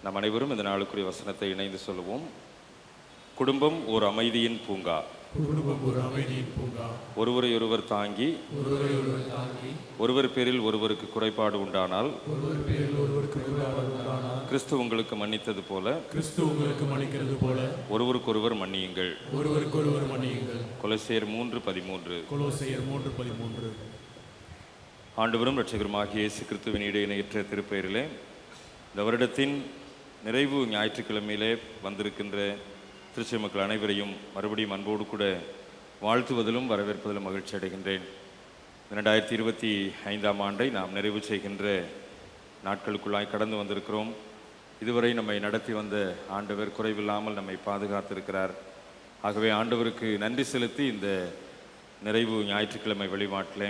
நம் அனைவரும் இந்த நாளுக்குரிய வசனத்தை இணைந்து சொல்லுவோம். குடும்பம் ஒரு அமைதியின் பூங்கா. ஒருவரை ஒருவர் தாங்கி ஒருவர் பேரில் ஒருவருக்கு குறைபாடு உண்டானால் கிறிஸ்து உங்களுக்கு மன்னித்தது போல ஒருவருக்கொருவர் மன்னியுங்கள். கொலோசியர் 3:13. ஆண்டவரும் இரட்சகருமாகிய இயேசு கிறிஸ்துவின் இணையற்ற திருப்பெயரிலே இந்த வருடத்தின் நிறைவு ஞாயிற்றுக்கிழமையிலே வந்திருக்கின்ற திருச்சி மக்கள் அனைவரையும் மறுபடியும் அன்போடு கூட வாழ்த்துவதிலும் வரவேற்பதிலும் மகிழ்ச்சி அடைகின்றேன். 2025ஆம் ஆண்டை நாம் நிறைவு செய்கின்ற நாட்களுக்குள்ளாய் கடந்து வந்திருக்கிறோம். இதுவரை நம்மை நடத்தி வந்த ஆண்டவர் குறைவில்லாமல் நம்மை பாதுகாத்திருக்கிறார். ஆகவே ஆண்டவருக்கு நன்றி செலுத்தி இந்த நிறைவு ஞாயிற்றுக்கிழமை வழிபாட்டிலே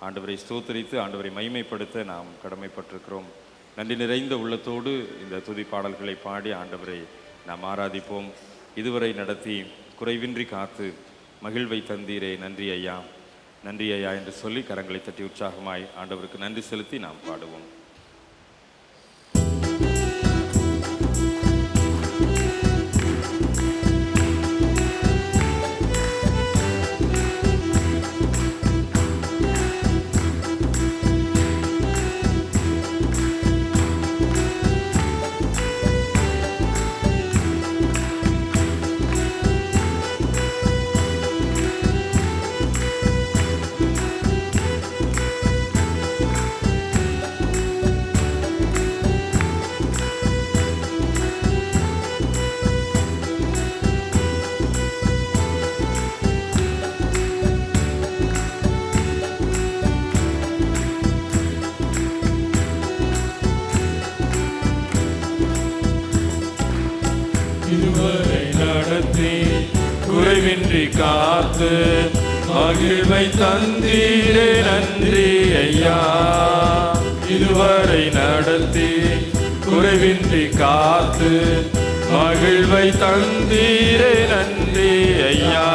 ஆண்டவரை ஸ்தோத்தரித்து ஆண்டவரை மகிமைப்படுத்த நாம் கடமைப்பட்டிருக்கிறோம். நன்றி நிறைந்த உள்ளத்தோடு இந்த துதி பாடல்களை பாடி ஆண்டவரை நாம் ஆராதிப்போம். இதுவரை நடத்தி குறைவின்றி காத்து மகிழ்வை தந்தீரே, நன்றி ஐயா, நன்றி ஐயா என்று சொல்லி கரங்களை தட்டி உற்சாகமாய் ஆண்டவருக்கு நன்றி செலுத்தி நாம் பாடுவோம். குறைவின்றி காத்து மகிழ்வை தந்தீரே, நன்றி ஐயா. இதுவரை நடத்தி குறைவின்றி காத்து மகிழ்வை தந்தீரே, நன்றி ஐயா.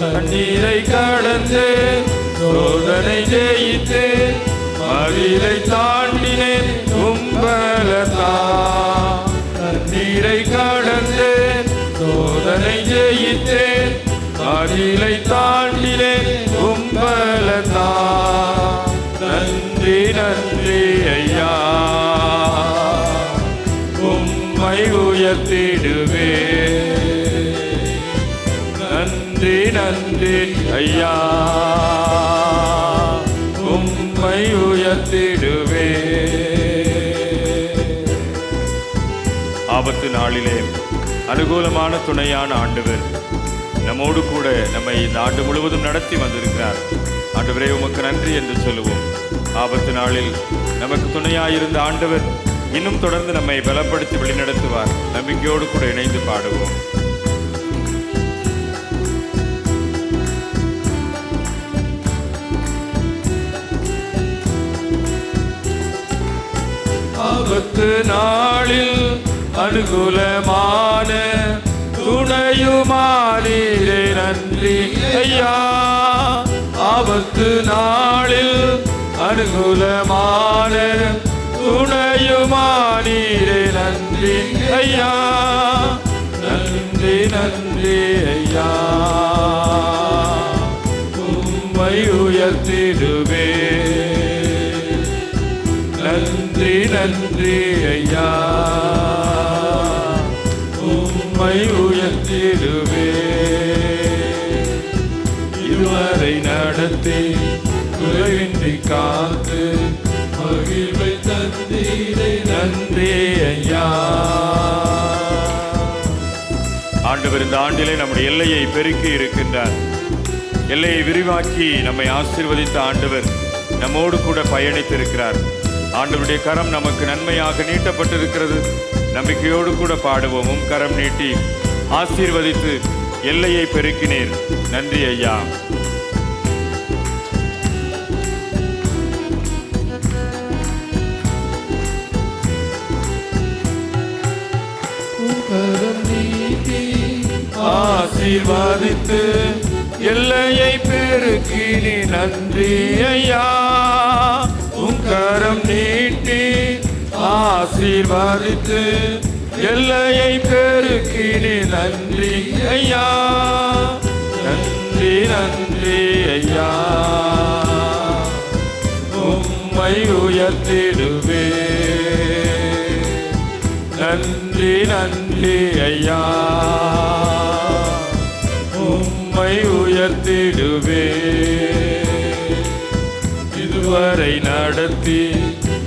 தண்ணீரை கடந்தேன், சோதனை ஜெயித்தேன், மகிழை தாண்டினேன் உம்பலத்தான். தண்ணீரை கடந்தேன், சோதனை ஜெயித்தேன், மகிழை தாண்டினேன் உம்பலத்தான். நன்றி நன்றி ஐயா, உம்மை உயர்த்திடுவே. நன்றி நன்றி ஐயா, உம்மை உயர்த்திடுவே. ஆபத்து நாளிலே அனுகூலமான துணையான ஆண்டவர் நம்மோடு கூட நம்மை இந்த ஆண்டு முழுவதும் நடத்தி வந்திருக்கிறார். ஆண்டவரே உமக்கு நன்றி என்று சொல்லுவோம். ஆபத்து நாளில் நமக்கு துணையாயிருந்த ஆண்டவர் இன்னும் தொடர்ந்து நம்மை பலப்படுத்தி வழிநடத்துவார். நம்பிக்கையோடு கூட இணைந்து பாடுவோம். ஆபத்து நாளில் அனுகூலமான துணையுமானீரே, நன்றி ஐயா. ஆபத்து நாளில் அனுகூலமான துணையுமானீரே, நன்றி ஐயா. நன்றி நன்றி ஐயா, உம்மை உயர்த்திடுவே. நன்றி நன்றி ஐயா, உம்மை உயர்த்திடுவே. இதுவரை நடத்தி குறைவின்றி காத்து மகிழ்வை தந்தீரே, நன்றி ஐயா. ஆண்டவர் இந்த ஆண்டிலே நம்முடைய எல்லையை பெருக்கி இருக்கின்றார். எல்லையை விரிவாக்கி நம்மை ஆசீர்வதித்த ஆண்டவர் நம்மோடு கூட பயணித்திருக்கிறார். ஆண்டவருடைய கரம் நமக்கு நன்மையாக நீட்டப்பட்டிருக்கிறது. நம்பிக்கையோடு கூட பாடுவோம். கரம் நீட்டி ஆசீர்வதித்து எல்லையை பெருக்கினீர், நன்றி ஐயா. கரம் நீட்டி ஆசீர்வதித்து எல்லையை பெருக்கினி, நன்றி ஐயா. கரம் நீட்டி ஆசீர்வதித்து எல்லையை பெருக்கினி. நன்றி ஐயா, நன்றி நன்றி ஐயா, உம்மை உயர்த்திடுவே. நன்றி நன்றி ஐயா, உம்மை உயர்த்திடுவே. இதுவரை நடத்தி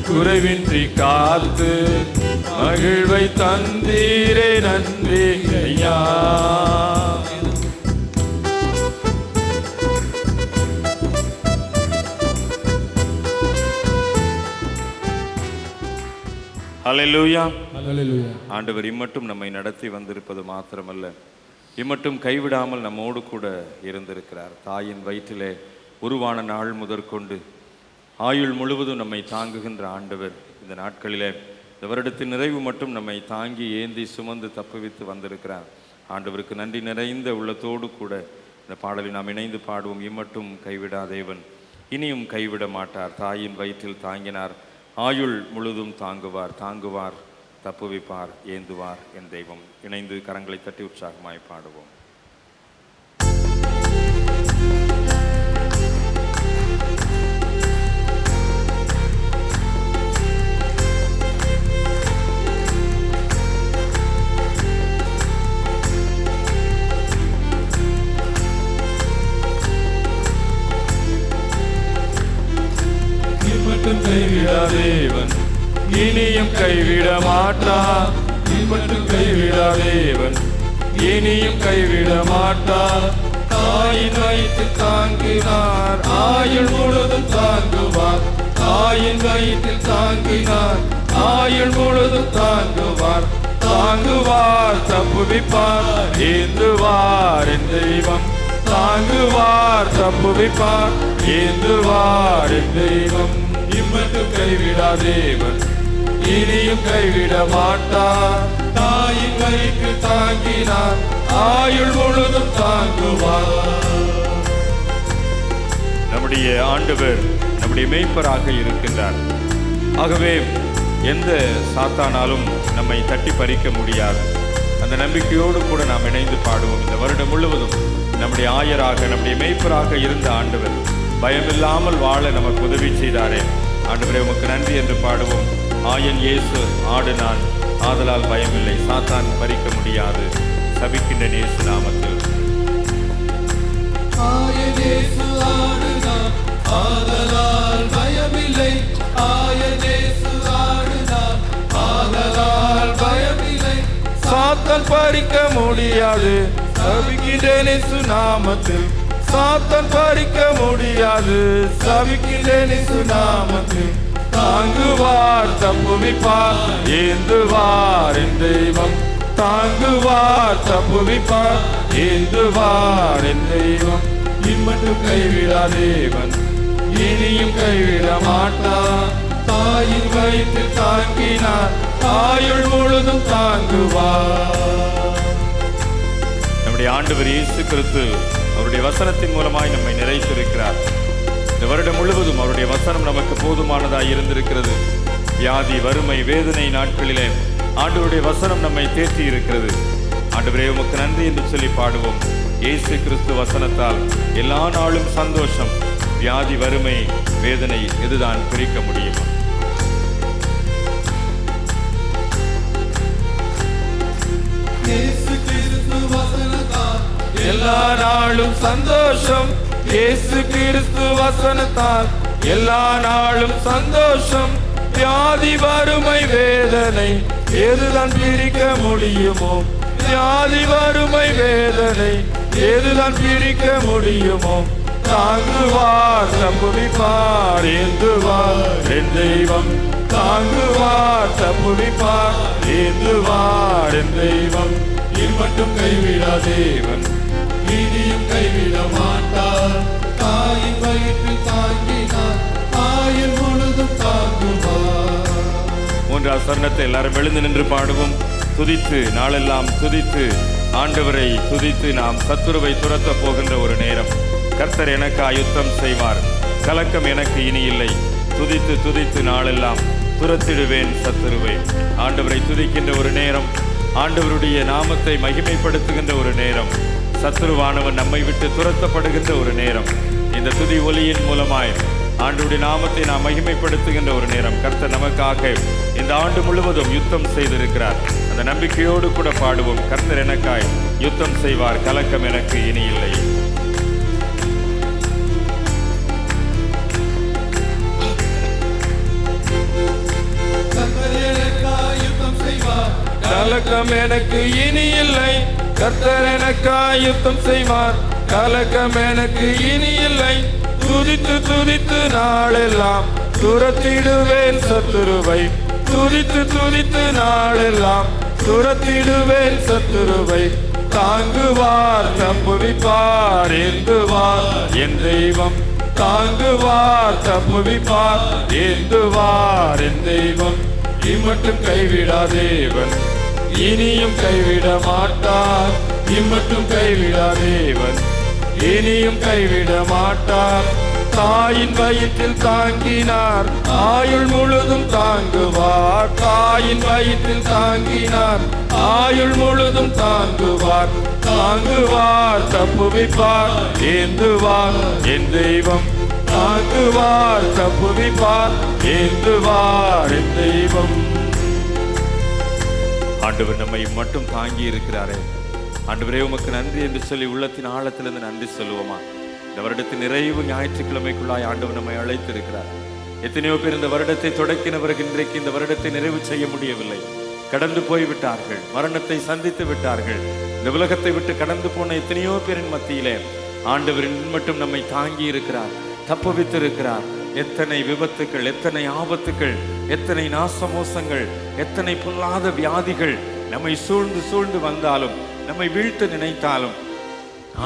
குறைவின்றி காத்து மகிழ்வை தந்தீரே. நன்றி ஐயா. ஹல்லேலூயா. ஆண்டவர் இம்மட்டும் நம்மை நடத்தி வந்திருப்பது மாத்திரமல்ல, இம்மட்டும் கைவிடாமல் நம்மோடு கூட இருந்திருக்கிறார். தாயின் வயிற்றிலே உருவான நாள் முதற்கொண்டு ஆயுள் முழுவதும் நம்மை தாங்குகின்ற ஆண்டவர் இந்த நாட்களிலே இந்த வருடத்தின் நிறைவு மட்டும் நம்மை தாங்கி ஏந்தி சுமந்து தப்புவித்து வந்திருக்கிறார். ஆண்டவருக்கு நன்றி நிறைந்த உள்ளத்தோடு கூட இந்த பாடலை நாம் இணைந்து பாடுவோம். இம்மட்டும் கைவிடா தேவன், இனியும் கைவிட மாட்டார். தாயின் வயிற்றில் தாங்கினார், ஆயுள் முழுதும் தாங்குவார். தாங்குவார், தப்புவிப்பார், ஏந்துவார் என் தெய்வம். இணைந்து கரங்களை தட்டி உற்சாகமாய் பாடுவோம். கைவிடா தேவன், இனியும் கைவிட மாட்டார். இம்மட்டும் கைவிடா தேவன், இனியும் கைவிட மாட்டார். தாயின் வயிற்றில் தாங்கினார், ஆயுள் முழுதும் தாங்குவார். தாயின் வயிற்றில் தாங்கினார், ஆயுள் முழுதும் தாங்குவார். தாங்குவார், தப்புவிப்பார், ஏந்துவார் என் தெய்வம். தாங்குவார், தப்புவிப்பார், ஏந்துவார் என் தெய்வம். இம்மட்டும் கைவிடா தேவன், இனியும் கைவிட மாட்டார். தாயின் வயிற்றில் தாங்கினார், ஆயுள் முழுதும் தாங்குவார். நம்முடைய ஆண்டவர் நம்முடைய மேய்ப்பராக இருக்கின்றார். ஆகவே எந்த சாத்தானாலும் நம்மை தட்டி பறிக்க முடியாது. அந்த நம்பிக்கையோடு கூட நாம் இணைந்து பாடுவோம். இந்த வருடம் முழுவதும் நம்முடைய ஆயராக, நம்முடைய மேய்ப்பராக இருந்த ஆண்டவர் பயமில்லாமல் வாழ நமக்கு உதவி செய்தாரே. ஆண்டவரே உமக்கு நன்றி என்று பாடுவோம். ஆயன் இயேசு ஆடு நான், ஆதலால் பயமில்லை, சாத்தான் பறிக்க முடியாது. சபிக்கின்ற இயேசு நாமத்தில். ஆயன் இயேசு ஆடு நான், ஆதலால் பயமில்லை. ஆயன் இயேசு ஆடு நான், ஆதலால் பயமில்லை. சாத்தான் பறிக்க முடியாது. சபிக்கின்ற இயேசு நாமத்தில். சாத்தான் பறிக்க முடியாது. சபிக்கின்ற இயேசு நாமத்தில். தாங்குவார், தப்புவிப்பார், ஏந்துவார் என் தெய்வம். தாங்குவார், தப்புவிப்பார், ஏந்துவார் என் தெய்வம். இம்மட்டும் கைவிடா தேவன், இனியும் கைவிட மாட்டார். தாயின் வயிற்றில் தாங்கினார், ஆயுள் முழுதும் தாங்குவார். நம்முடைய ஆண்டவர் இயேசு கிறிஸ்து அவருடைய வசனத்தின் மூலமாய் நம்மை நிறைத்திருக்கிறார். இந்த வருடம் முழுவதும் அவருடைய வசனம் நமக்கு போதுமானதாய் இருந்திருக்கிறது. வியாதி, வறுமை, வேதனை நாட்களிலே ஆண்டவருடைய வசனம் நம்மை தேற்றி இருக்கிறது. ஆண்டவரே உமக்கு நன்றி என்று சொல்லி பாடுவோம். இயேசு கிறிஸ்து வசனத்தால் எல்லா நாளும் சந்தோஷம். வியாதி, வறுமை, வேதனை எதுதான் பிரிக்க முடியுமா? இயேசு கிறிஸ்து வசனத்தால் எல்லா நாளும் சந்தோஷம். இயேசு கிறிஸ்து வசனத்தால் எல்லா நாளும் சந்தோஷம். வியாதி, வறுமை, வேதனை எதுதான் பிரிக்க முடியுமோ? வியாதி, வறுமை, வேதனை எதுதான் பிரிக்க முடியுமோ? தாங்குவார், தப்புவிப்பார், ஏந்துவார் என் தெய்வம். தாங்குவார், தப்புவிப்பார், ஏந்துவார் என் தெய்வம். இம்மட்டும் கைவிடா தேவன், இனியும் கைவிட மாட்டார். தாயின் வயிற்றில் தாங்கினார், ஆயுள் முழுதும் தாங்குவார். மூன்றாவது சரணத்தை எல்லாரும் எழுந்து நின்று பாடுவோம். துதித்து, நாளெல்லாம் துதித்து, ஆண்டவரை துதித்து நாம் சத்துருவை துரத்த போகின்ற ஒரு நேரம். கர்த்தர் எனக்கு யுத்தம் செய்வார், கலக்கம் எனக்கு இனி இல்லை. துதித்து துதித்து நாளெல்லாம் துரத்திடுவேன் சத்துருவை. ஆண்டவரை துதிக்கின்ற ஒரு நேரம், ஆண்டவருடைய நாமத்தை மகிமைப்படுத்துகின்ற ஒரு நேரம், சத்துருவானவன் நம்மை விட்டு துரத்தப்படுகின்ற ஒரு நேரம். இந்த துதி ஒலியின் மூலமாய் ஆண்டவருடைய நாமத்தை நாம் மகிமைப்படுத்துகின்ற ஒரு நேரம். கர்த்தர் நமக்காக இந்த ஆண்டு முழுவதும் யுத்தம் செய்திருக்கிறார். அந்த நம்பிக்கையோடு கூட பாடுவோம். கர்த்தர் எனக்காய் யுத்தம் செய்வார், கலக்கம் எனக்கு இனி இல்லை. கலக்கம் எனக்கு இனி இல்லை, கர்த்தர் எனக்காய் யுத்தம் செய்வார், கலக்கம் எனக்கு இனி இல்லை. துதித்து துதித்து நாளெல்லாம் துரத்திடுவேன் சத்துருவை, துதித்து துதித்து நாளெல்லாம் துரத்திடுவேன் சத்துருவை. தாங்குவார் தப்புவிப்பார் ஏந்துவார் என் தெய்வம், தாங்குவார் தப்புவிப்பார் ஏந்துவார் என் தெய்வம். இம்மட்டும் கைவிடா தேவன், இனியும் கைவிட மாட்டார். இம்மட்டும் கைவிடா தேவன், இனியும் கைவிட மாட்டார். தாயின் வயிற்றில் தாங்கினார், ஆயுள் முழுதும் தாங்குவார். தாயின் வயிற்றில் தாங்கினார், ஆயுள் முழுதும் தாங்குவார். தாங்குவார் தப்புவிப்பார் ஏந்துவார் என் தெய்வம், தாங்குவார் தப்புவிப்பார் ஏந்துவார் என் தெய்வம். ஆண்டவர் நம்மை மட்டும் தாங்கி இருக்கிறாரே. ஆண்டவரே உமக்கு நன்றி என்று சொல்லி உள்ளத்தின் ஆழத்திலிருந்து நன்றி சொல்லுவோமா? இந்த வருடத்தின் நிறைவு ஞாயிற்றுக்கிழமைக்குள்ளாய் ஆண்டவர் நம்மை அழைத்திருக்கிறார். எத்தனையோ பேர் இந்த வருடத்தை தொடக்கினவர்கள் இன்றைக்கு இந்த வருடத்தை நிறைவு செய்ய முடியவில்லை, கடந்து போய்விட்டார்கள், மரணத்தை சந்தித்து விட்டார்கள். இந்த உலகத்தை விட்டு கடந்து போன எத்தனையோ பேரின் மத்தியிலே ஆண்டவர் மட்டும் நம்மை தாங்கி இருக்கிறார், தப்புவித்திருக்கிறார். எத்தனை விபத்துக்கள், எத்தனை ஆபத்துக்கள், எத்தனை நாசமோசங்கள், எத்தனை பொல்லாத வியாதிகள் நம்மை சூழ்ந்து சூழ்ந்து வந்தாலும், நம்மை வீழ்த்த நினைத்தாலும்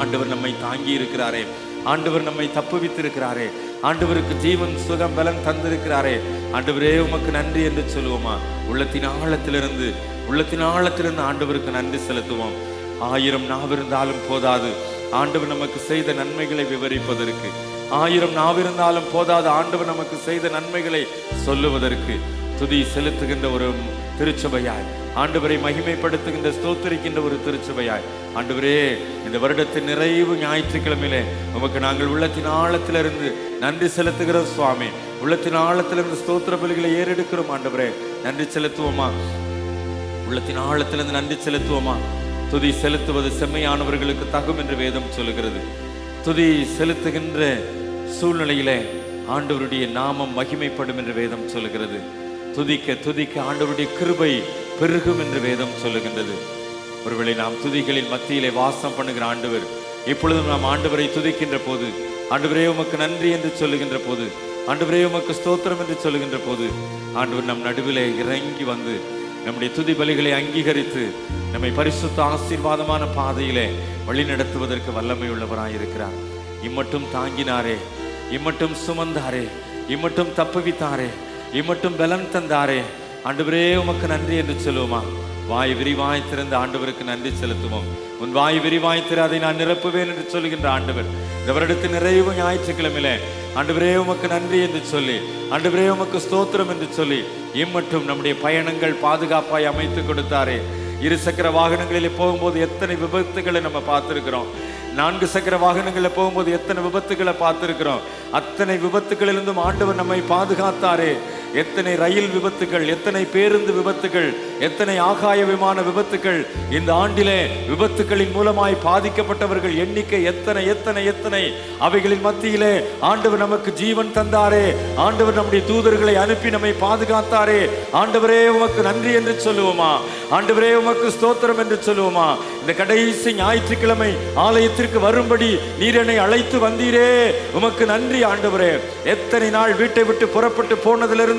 ஆண்டவர் நம்மை தாங்கி இருக்கிறாரே. ஆண்டவர் நம்மை தப்புவித்திருக்கிறாரே. ஆண்டவருக்கு ஜீவன் சுகம் பலன் தந்திருக்கிறாரே. ஆண்டவரே உமக்கு நன்றி என்று சொல்லுவோமா? உள்ளத்தின் ஆழத்திலிருந்து ஆண்டவருக்கு நன்றி செலுத்துவோம். 1000 நாவிருந்தாலும் போதாது ஆண்டவர் நமக்கு செய்த நன்மைகளை விவரிப்பதற்கு. 1000 நாவிருந்தாலும் போதாது ஆண்டவர் நமக்கு செய்த நன்மைகளை சொல்லுவதற்கு. துதி செலுத்துகின்ற ஒரு திருச்சபையாய், ஆண்டவரை மகிமைப்படுத்துகின்ற ஸ்தோத்திரிக்கின்ற ஒரு திருச்சபையாய், ஆண்டவரே இந்த வருடத்தின் நிறைவு ஞாயிற்றுக்கிழமையிலே உமக்கு நாங்கள் உள்ளத்தின் ஆழத்திலிருந்து நன்றி செலுத்துகிறோம் சுவாமி. உள்ளத்தின் ஆழத்திலிருந்து ஸ்தோத்திர பலிகளை ஏறெடுக்கிறோம். ஆண்டவரே நன்றி செலுத்துவோமா? உள்ளத்தின் ஆழத்திலிருந்து நன்றி செலுத்துவோமா? துதி செலுத்துவது செம்மையானவர்களுக்கு தகும் என்று வேதம் சொல்லுகிறது. துதி செலுத்துகின்ற சூழ்நிலையிலே ஆண்டவருடைய நாமம் மகிமைப்படும் என்று வேதம் சொல்லுகிறது. துதிக்க துதிக்க ஆண்டவருடைய கிருபை பெருகும் என்று வேதம் சொல்லுகின்றது. ஒருவேளை நாம் துதிகளின் மத்தியிலே வாசம் பண்ணுகிற ஆண்டவர், இப்பொழுதும் நாம் ஆண்டவரை துதிக்கின்ற போது, ஆண்டவரே உமக்கு நன்றி என்று சொல்லுகின்ற போது, ஆண்டவரே உமக்கு ஸ்தோத்திரம் என்று சொல்லுகின்ற போது, ஆண்டவர் நம் நடுவிலே இறங்கி வந்து நம்முடைய துதி பலிகளை அங்கீகரித்து நம்மை பரிசுத்த ஆசீர்வாதமான பாதையிலே வழி நடத்துவதற்கு வல்லமை உள்ளவராயிருக்கிறார். இம்மட்டும் தாங்கினாரே, இம்மட்டும் சுமந்தாரே, இம்மட்டும் தப்புவித்தாரே, இம்மட்டும் பலன் தந்தாரே. ஆண்டவரே உமக்கு நன்றி என்று சொல்லுவோமா? வாய் விரிவாய் திறந்து ஆண்டவருக்கு நன்றி செலுத்துவோம். உன் வாய் விரிவாய் திற, அதை நான் நிரப்புவேன் என்று சொல்லுகின்ற ஆண்டவர் இந்த வருடத்தின் நிறைவு ஞாயிற்றுக்கிழமையிலே ஆண்டவரே உமக்கு நன்றி என்று சொல்லி, ஆண்டவரே உமக்கு ஸ்தோத்திரம் என்று சொல்லி இம்மட்டும் நம்முடைய பயணங்கள் பாதுகாப்பாய் அமைத்து கொடுத்தாரே. 2 சக்கர வாகனங்களில் போகும்போது எத்தனை விபத்துகளை நம்ம பார்த்துருக்கிறோம். 4 சக்கர வாகனங்களில் போகும்போது எத்தனை விபத்துக்களை பார்த்துருக்கிறோம். அத்தனை விபத்துக்களிலிருந்தும் ஆண்டவர் நம்மை பாதுகாத்தாரே. எத்தனை ரயில் விபத்துகள், எத்தனை பேருந்து விபத்துகள், எத்தனை ஆகாய விமான விபத்துகள், இந்த ஆண்டிலே விபத்துக்களின் மூலமாய் பாதிக்கப்பட்டவர்கள் எண்ணிக்கை எத்தனை எத்தனை எத்தனை. அவைகளின் மத்தியிலே ஆண்டவர் நமக்கு ஜீவன் தந்தாரே. ஆண்டவர் நம்முடைய தூதர்களை அனுப்பி நம்மை பாதுகாத்தாரே. ஆண்டவரே உமக்கு நன்றி என்று சொல்லுவோமா? ஆண்டவரே உமக்கு ஸ்தோத்திரம் என்று சொல்லுவோமா? இந்த கடைசி ஞாயிற்றுக்கிழமை ஆலயத்திற்கு வரும்படி நீர் என்னை அழைத்து வந்தீரே, உமக்கு நன்றி ஆண்டவரே. எத்தனை நாள் வீட்டை விட்டு புறப்பட்டு போனதிலிருந்து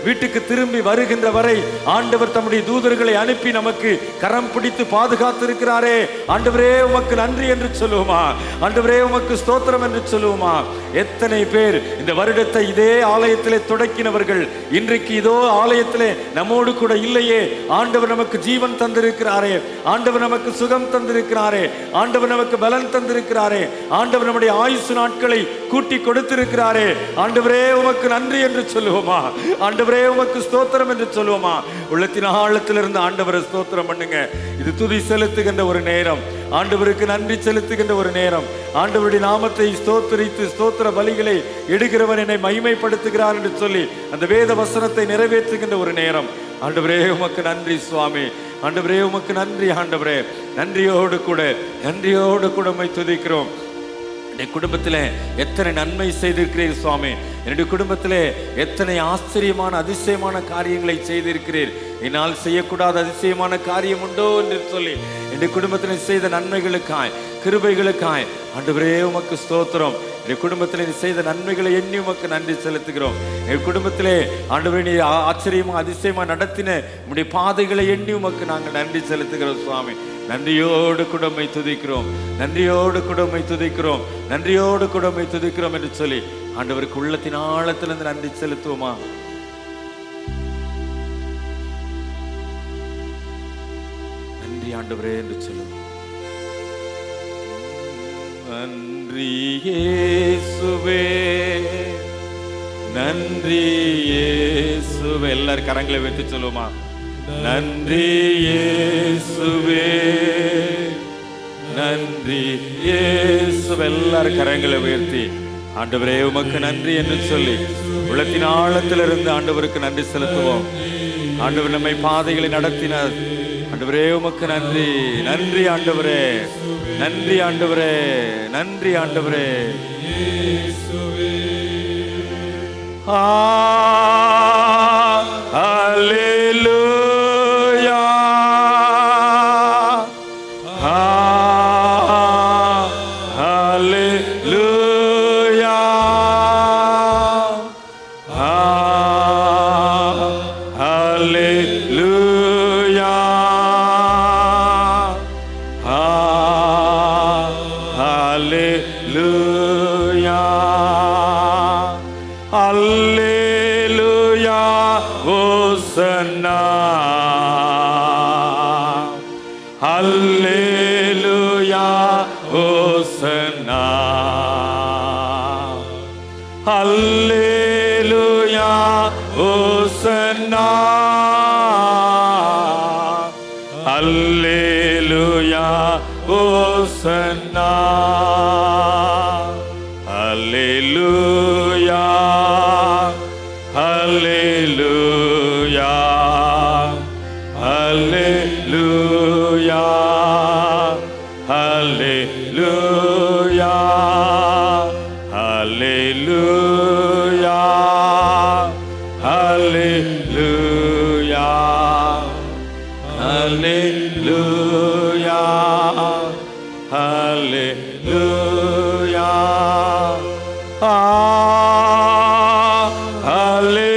வீட்டுக்கு திரும்பி வருகின்ற வரை ஆண்டவர் தம்முடைய தூதர்களை அனுப்பி நமக்கு கரம் பிடித்து பாதுகாத்து இருக்கிறாரே. ஆண்டவரே உமக்கு நன்றி என்று சொல்லுவோமா? ஆண்டவரே உமக்கு ஸ்தோத்திரம் என்று சொல்லுவோமா? எத்தனை பேர் இந்த வருடத்தை இதே ஆலயத்திலே தொடக்கினவர்கள் இன்றைக்கு இதோ ஆலயத்திலே நம்மோடு கூட இல்லையே. ஆண்டவர் நமக்கு ஜீவன் தந்திருக்கிறாரே, ஆண்டவர் நமக்கு சுகம் தந்திருக்கிறாரே, ஆண்டவர் நமக்கு பலன் பலன் தந்திருக்கிறாரே, ஆண்டவர் நம்முடைய ஆயுசு நாட்களை கூட்டி கொடுத்திருக்கிறாரே, ஆண்டவரே உமக்கு நன்றி என்று சொல்லுவோமா? ஆண்டவரே உமக்கு ஸ்தோத்திரம் என்று சொல்லுவோமா? உள்ளத்தின் ஆழத்திலிருந்து ஆண்டவரை ஸ்தோத்திரம் பண்ணுங்க. இது துதி செலுத்துகின்ற ஒரு நேரம், ஆண்டவருக்கு நன்றி செலுத்துகின்ற ஒரு நேரம். ஆண்டவருடைய நாமத்தை ஸ்தோத்திரித்து ஸ்தோத்திர பலிகளை எடுக்கிறவன் என்னை மகிமைப்படுத்துகிறார் என்று சொல்லி அந்த வேத வசனத்தை நிறைவேற்றுகின்ற ஒரு நேரம். ஆண்டவரே உமக்கு நன்றி சுவாமி, ஆண்டவரே உமக்கு நன்றி. ஆண்டவரே நன்றியோடு கூட உம்மை துதிக்கிறோம். என் குடும்பத்தில் எத்தனை நன்மை செய்திருக்கிறீர் சுவாமி, என்னுடைய குடும்பத்தில் எத்தனை ஆச்சரியமான அதிசயமான காரியங்களை செய்திருக்கிறீர். என்னால் செய்யக்கூடாத அதிசயமான காரியம் உண்டோ என்று சொல்லி என்னுடைய குடும்பத்தில் செய்த நன்மைகளுக்காய் கிருபைகளுக்காய் ஆண்டவரே உமக்கு ஸ்தோத்திரம். என் குடும்பத்தில் செய்த நன்மைகளை எண்ணி உமக்கு நன்றி செலுத்துகிறோம். என் குடும்பத்திலே ஆண்டவரே நீ ஆச்சரியமா அதிசயமா நடத்தின உம்முடைய பாதைகளை எண்ணி உமக்கு நாங்கள் நன்றி செலுத்துகிறோம் சுவாமி. நன்றியோடு கூட உம்மை துதிக்கிறோம், நன்றியோடு கூட உம்மை துதிக்கிறோம், நன்றியோடு கூட உம்மை துதிக்கிறோம் என்று சொல்லி ஆண்டவருக்கு உள்ளத்தின் ஆழத்திலிருந்து நன்றி செலுத்துவோமா? நன்றி ஆண்டவரே என்று சொல்லுவோம். நன்றி இயேசுவே, நன்றி இயேசுவே. எல்லாரும் கரங்களை வைத்து சொல்லுவோமா? நன்றி இயேசுவே, நன்றி இயேசுவே. எல்லாரும் கரங்களை உயர்த்தி ஆண்டவரே உமக்கு நன்றி என்று சொல்லி உள்ளத்தின் ஆழத்திலிருந்து ஆண்டவருக்கு நன்றி செலுத்துவோம். ஆண்டவர் நம்மை பாதைகளை நடத்தினார். ஆண்டவரே உமக்கு நன்றி, நன்றி ஆண்டவரே, நன்றி ஆண்டவரே, நன்றி ஆண்டவரே. ஹல்லேலூயா, ஹல்லேலூயா, ஹல்லேலூயா, ஹல்லேலூயா, ஹல்லேலூயா, ஹோசன்னா, ஹல்லேலூயா, ஹோசன்னா, ஹல்லேலூயா, ஹோசன்னா, ஹல்லேலூயா, ஹோசன்னா, ஹல்லேலூயா, ஹல்லேலூயா, ஹல்லேலூயா, ஹல்லேலூயா, ஹல்லேலூயா, ஹல்லேலூயா, ஹல்லேலூயா, ஹல்லேலூயா, ஹல்லேலூயா,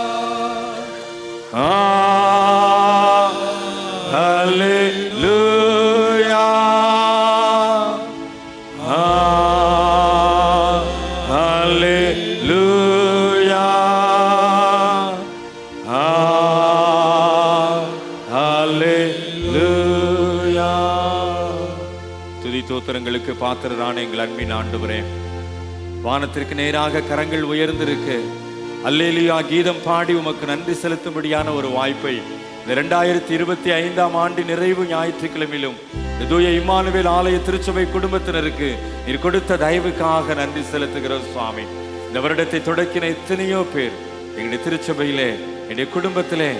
ஹல்லேலூயா, ஹல்லேலூயா, ஹல்லேலூயா. துதி தோத்திரங்களுக்கு பாத்திரரான எங்கள் அன்பின் ஆண்டவரே, வானத்திற்கு நேராக கரங்கள் உயர்ந்திருக்கு. அல்லேலூயா கீதம் பாடி உமக்கு நன்றி செலுத்தும்படியான ஒரு வாய்ப்பை இந்த 2025ஆம் ஆண்டு நிறைவு ஞாயிற்றுக்கிழமையிலும் தூய இம்மானுவேல் ஆலய திருச்சபை குடும்பத்தினருக்கு நீர் கொடுத்த தயவுக்காக நன்றி செலுத்துகிறோம் சுவாமி. இந்த வருடத்தை தொடக்கின எத்தனையோ பேர் எங்களுடைய திருச்சபையிலே, எங்களுடைய குடும்பத்திலே,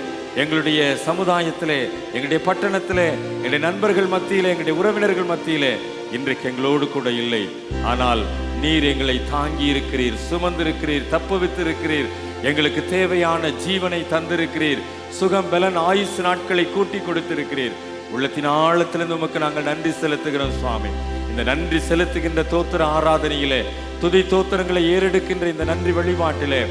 எங்களுடைய சமுதாயத்திலே, எங்களுடைய பட்டணத்திலே, எங்களுடைய நண்பர்கள் மத்தியிலே, எங்களுடைய உறவினர்கள் மத்தியிலே இன்றைக்கு எங்களோடு கூட இல்லை. ஆனால் நீர் எங்களை தாங்கி இருக்கிறீர், சுமந்திருக்கிறீர், தப்புவித்திருக்கிறீர், எங்களுக்கு தேவையான ஜீவனை தந்திருக்கிறீர், சுகம் பலன் ஆயுசு நாட்களை கூட்டி கொடுத்திருக்கிறீர். உள்ளத்தின் ஆழத்திலிருந்து உமக்கு நாங்கள் நன்றி செலுத்துகிறோம் சுவாமி. இந்த நன்றி செலுத்துகின்ற தோத்திர ஆராதனையிலே, துதி தோத்திரங்களை ஏறெடுக்கின்ற இந்த நன்றி வழிபாட்டிலே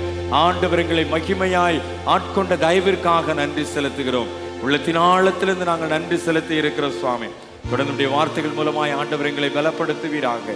ஆண்டவர் எங்களை மகிமையாய் ஆட்கொண்ட தயவிற்காக நன்றி செலுத்துகிறோம். உள்ளத்தின் ஆழத்திலிருந்து நாங்கள் நன்றி செலுத்தி இருக்கிறோம் சுவாமி. தொடர்ந்து வார்த்தைகள் மூலமாய் ஆண்டவர் எங்களை பலப்படுத்துவீராக.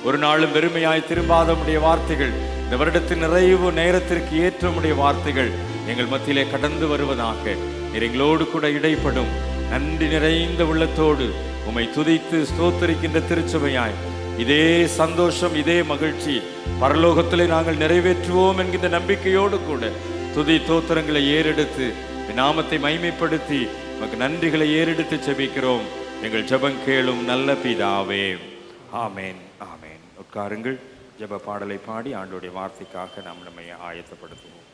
ஒரு நாளும் வெறுமையாய் திரும்பாத உடைய வார்த்தைகள், இந்த வருடத்தின் நிறைவு நேரத்திற்கு ஏற்ற உடைய வார்த்தைகள் எங்கள் மத்தியிலே கடந்து வருவதாக நீர் எங்களோடு கூட இடைப்படும். நன்றி நிறைந்த உள்ளத்தோடு உம்மை துதித்து ஸ்தோத்தரிக்கின்ற திருச்சபையாய் இதே சந்தோஷம், இதே மகிழ்ச்சி பரலோகத்திலே நாங்கள் நிறைவேற்றுவோம் என்கின்ற நம்பிக்கையோடு கூட துதி தோத்திரங்களை ஏறெடுத்து நாமத்தை மைமைப்படுத்தி உமக்கு நன்றிகளை ஏறெடுத்து ஜெபிக்கிறோம். எங்கள் ஜெபம் கேளும் நல்ல பிதாவே. ஆமேன், ஆமேன். உட்காருங்கள். ஜெப பாடலை பாடி ஆண்டவருடைய வார்த்தைக்காக நாம் நம்மை ஆயத்தப்படுத்துவோம்.